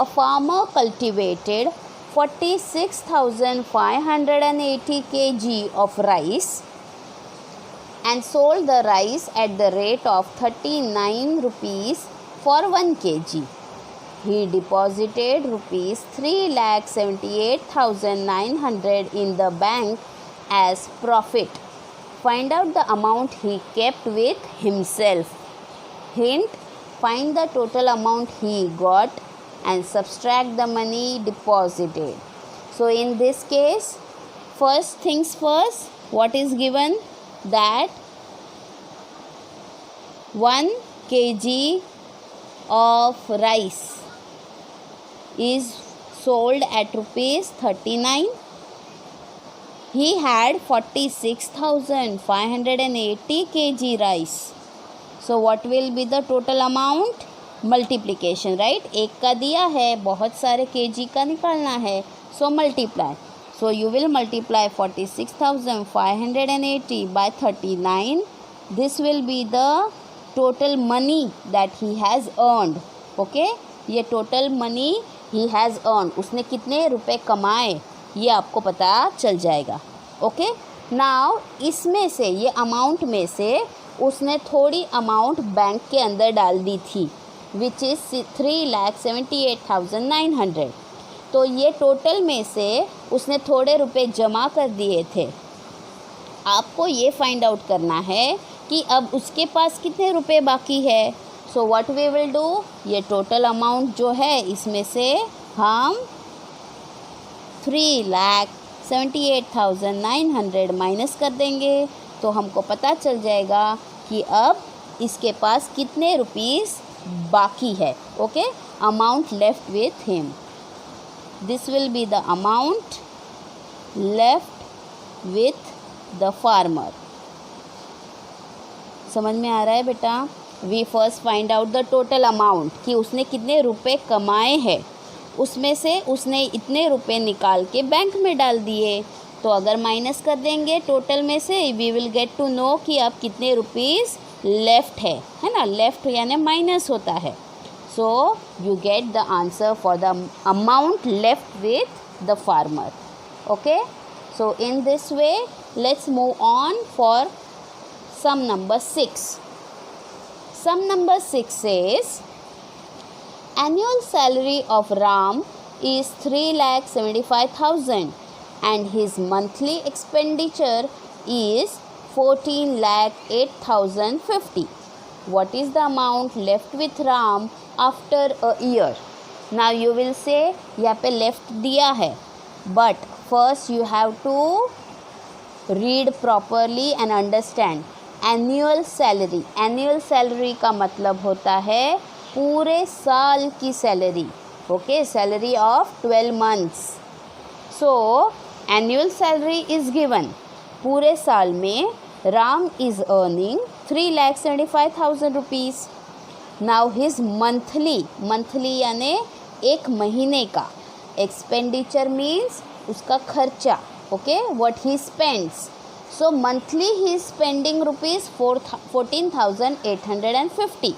A farmer cultivated 46,580 kg of rice and sold the rice at the rate of 39 rupees for 1 kg. He deposited rupees 3,78,900 in the bank as profit. Find out the amount he kept with himself. Hint: find the total amount he got and subtract the money deposited. So in this case, first things first, what is given? That 1 kg of rice is sold at rupees 39. He had 46,580 kg rice. So what will be the total amount? Multiplication, right. एक का दिया है, बहुत सारे kg का निकालना है, so multiply. So you will multiply 46,580 by 39. This will be the total money that he has earned. Okay? ये total money he has earned. उसने कितने रुपए कमाए ये आपको पता चल जाएगा. Okay? Now इसमें से, ये अमाउंट में से उसने थोड़ी अमाउंट बैंक के अंदर डाल दी थी, which is 3,78,900. तो ये टोटल में से उसने थोड़े रुपए जमा कर दिए थे. आपको ये फाइंड आउट करना है कि अब उसके पास कितने रुपए बाकी है. So what we will do, ये टोटल अमाउंट जो है इसमें से हम 3,78,900 माइनस कर देंगे, तो हमको पता चल जाएगा कि अब इसके पास कितने रुपीस बाकी है. Okay, amount left with him. This will be the amount left with the farmer. समझ में आ रहा है बेटा? We first find out the total amount कि उसने कितने रुपए कमाए हैं. उसमें से उसने इतने रुपए निकाल के बैंक में डाल दिए. तो अगर माइनस कर देंगे टोटल में से, we will get to know कि अब कितने रुपीस लेफ्ट है ना. लेफ्ट यानी माइनस होता है. So you get the answer for the amount left with the farmer. Okay, so in this way let's move on for sum number 6. Sum number 6 says annual salary of Ram is 3,75,000 and his monthly expenditure is 14,08,050. What is the amount left with Ram after a year? Now you will say यहाँ पे left दिया है, but first you have to read properly and understand. Annual salary, annual salary का मतलब होता है पूरे साल की salary. Okay, salary of 12 months. So annual salary is given. पूरे साल में Ram is earning 3,75,000 rupees. Now his monthly यानी एक महीने का, expenditure means उसका खर्चा. Okay, what he spends. So monthly he is spending rupees 14,850.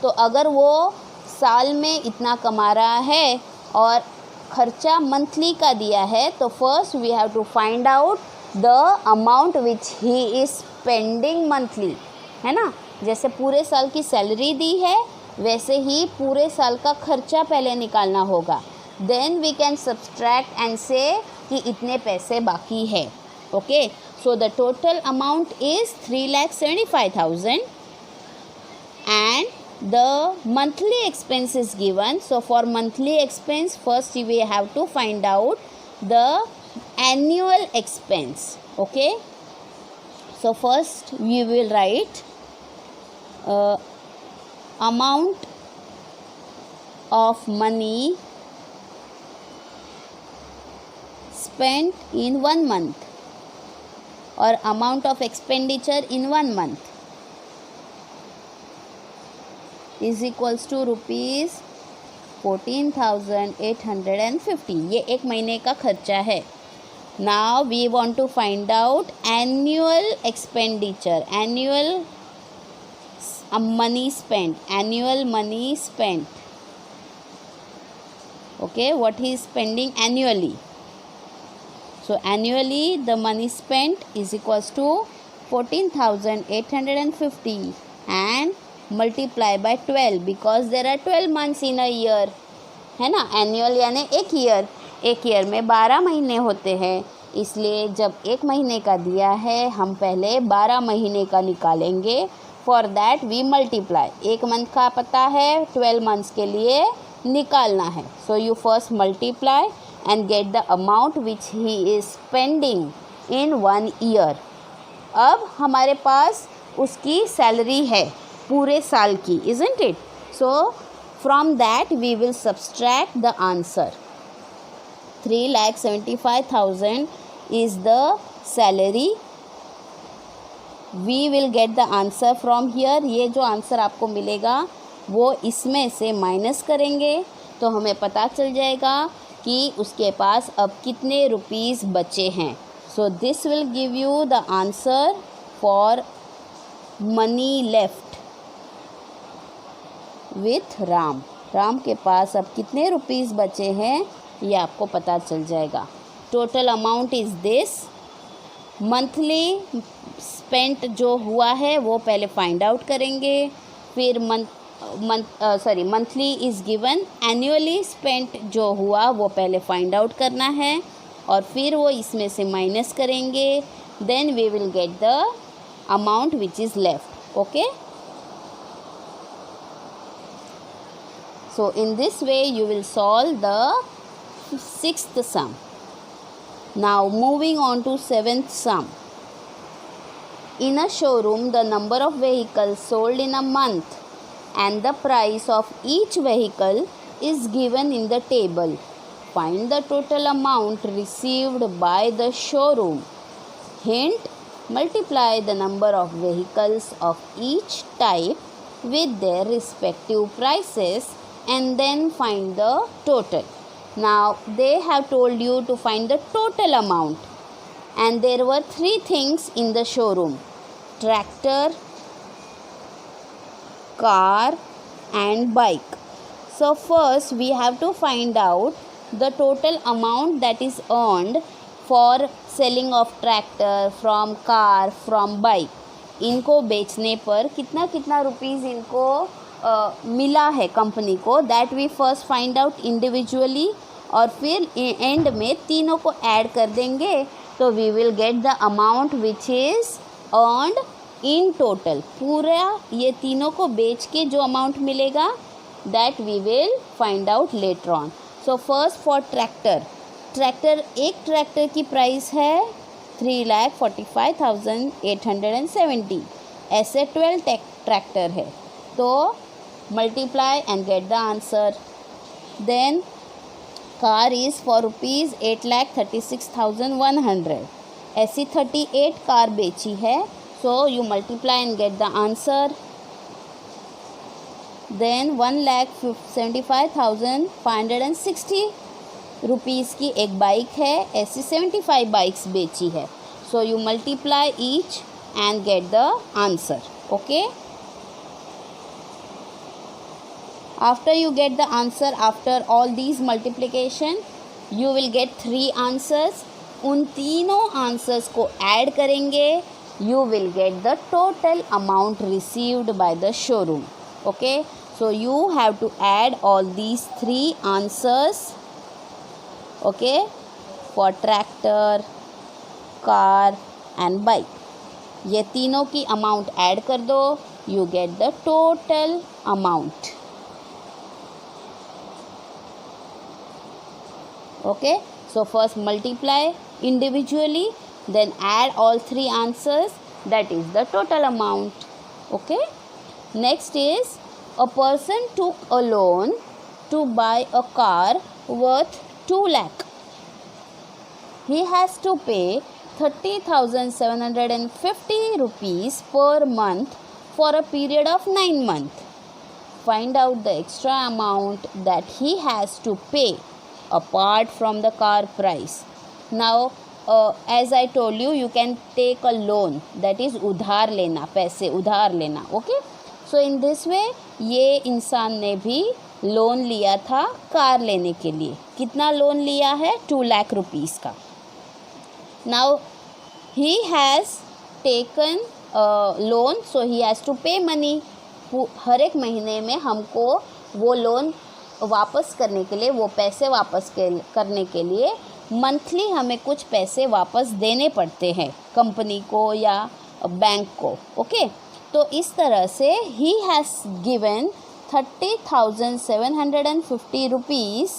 तो अगर वो साल में इतना कमा रहा है और खर्चा मंथली का दिया है, तो first we have to find out the amount which he is spending monthly, है ना. जैसे पूरे साल की सैलरी दी है, वैसे ही पूरे साल का खर्चा पहले निकालना होगा. Then we can subtract and से कि इतने पैसे बाकी है. Okay, so the total amount is 3,75,000 and the monthly expense is given. So for monthly expense, first we have to find out the annual expense. Okay, so first we will write amount of money spent in 1 month or amount of expenditure in 1 month is equals to rupees 14,850. ये एक महीने का खर्चा है. Now we want to find out annual expenditure, annual money spent, annual money spent. Okay, what he is spending annually. So annually the money spent is equals to 14,850 and multiply by 12 because there are 12 months in a year, है ना. Annual यानी एक year में 12 महीने होते हैं, इसलिए जब एक महीने का दिया है हम पहले 12 महीने का निकालेंगे. For that we multiply. एक मंथ का पता है, 12 मंथ्स के लिए निकालना है. So you first multiply and get the amount which he is spending in 1 year. अब हमारे पास उसकी सैलरी है पूरे साल की, isn't it? So from that we will subtract the answer. 3,75,000 is the salary. We will get the answer from here. ये जो answer आपको मिलेगा वो इसमें से माइनस करेंगे तो हमें पता चल जाएगा कि उसके पास अब कितने रुपीस बचे हैं. So this will give you the answer for money left with Ram. Ram के पास अब कितने रुपीस बचे हैं ये आपको पता चल जाएगा. Total amount is this. Monthly spent जो हुआ है वो पहले फाइंड आउट करेंगे, फिर monthly is given. Annually spent जो हुआ वो पहले फाइंड आउट करना है और फिर वो इसमें से माइनस करेंगे. Then we will get the amount which is left. Okay, so in this way you will solve the 6th sum. Now moving on to 7th sum. In a showroom the number of vehicles sold in a month and the price of each vehicle is given in the table. Find the total amount received by the showroom. Hint: multiply the number of vehicles of each type with their respective prices and then find the total. Now they have told you to find the total amount and there were 3 things in the showroom: tractor, car and bike. So first we have to find out the total amount that is earned for selling of tractor, from car, from bike. इनको बेचने पर कितना कितना rupees इनको मिला है company को, that we first find out individually और फिर एंड में तीनों को ऐड कर देंगे तो we will get the amount which is earned in total. पूरा ये तीनों को बेच के जो अमाउंट मिलेगा that we will find out later on. So first for tractor. एक ट्रैक्टर की प्राइस है 3,45,870. ऐसे 12 ट्रैक्टर है तो multiply and get the answer. Then car is for rupees 8,36,100. ऐसी 38 कार बेची है. So you multiply and get the answer. Then 1,75,560 rupees की एक बाइक है, ऐसी 75 बाइक्स बेची है. So you multiply each and get the answer. Okay. After you get the answer, after all these multiplication, you will get 3 answers. उन तीनों answers को add करेंगे. You will get the total amount received by the showroom. Okay, so you have to add all these 3 answers. Okay, for tractor, car and bike. ये तीनों की amount add कर दो, you get the total amount. Okay, so first multiply individually, then add all 3 answers, that is the total amount. Okay, next is a person took a loan to buy a car worth 2 lakh. He has to pay 30,750 rupees per month for a period of 9 months. Find out the extra amount that he has to pay apart from the car price. Now as I told you, you can take a loan, that is उधार लेना, पैसे उधार लेना. Okay, so in this way ये इंसान ने भी loan लिया था कार लेने के लिए। कितना लोन लिया है? 2 लाख रुपीज़ का। Now he has taken loan, so he has to pay money. हर एक महीने में हमको वो लोन वापस करने के लिए, वो पैसे वापस करने के लिए मंथली हमें कुछ पैसे वापस देने पड़ते हैं कंपनी को या बैंक को। ओके, तो इस तरह से he has given 30,750 rupees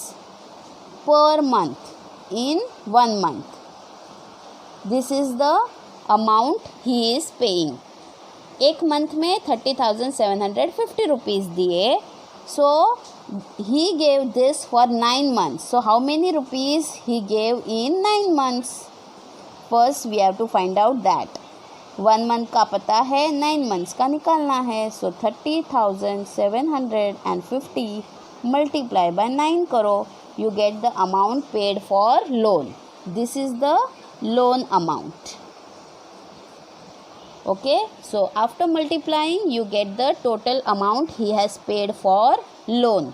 per month in 1 month. This is the amount he is paying. एक मंथ में 30,750 रुपीज़ दिए. So he gave this for 9 months. So how many rupees he gave in 9 months? First we have to find out that. 1 month का पता है, 9 months का निकालना है. So 30,750 multiply by 9 करो. You get the amount paid for loan. This is the loan amount. Okay, so after multiplying you get the total amount he has paid for loan.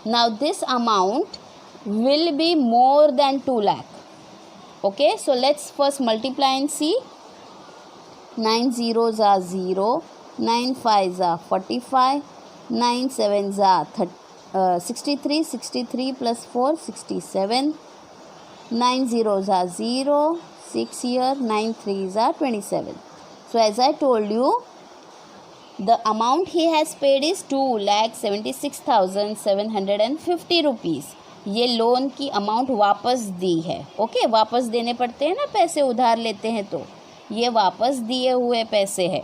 Now this amount will be more than 2 lakh. Okay, so let's first multiply and see. 9 zeros are 0, 9 5s are 45, 9 7s are 63, 63 plus 4 67, 9 zeros are 0, 6 here, 9 3s are 27. So as I told you, the amount he has paid is 2,76,750 rupees. ये loan की amount वापस दी है. Okay, वापस देने पड़ते हैं ना, पैसे उधार लेते हैं तो ये वापस दिए हुए पैसे है.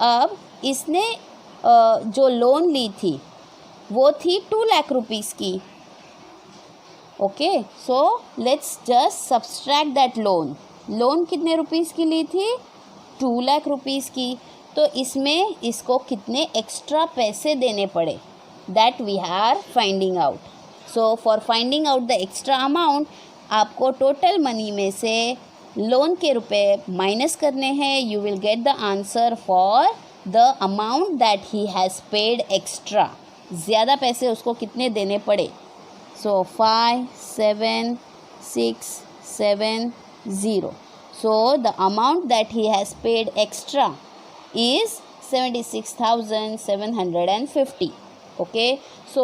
अब इसने जो लोन ली थी वो थी 2 लाख रुपीज़ की. Okay, so let's just subtract that loan. Loan कितने रुपीज़ की ली थी? 2 लाख रुपीज़ की. तो इसमें इसको कितने एक्स्ट्रा पैसे देने पड़े, that we are finding out. So for finding out the extra amount आपको टोटल मनी में से लोन के रुपए माइनस करने हैं. You will get the answer for the amount that he has paid extra. ज़्यादा पैसे उसको कितने देने पड़े. सो 5 7 6 7 0. So the amount that he has paid extra is 76,750. Okay, so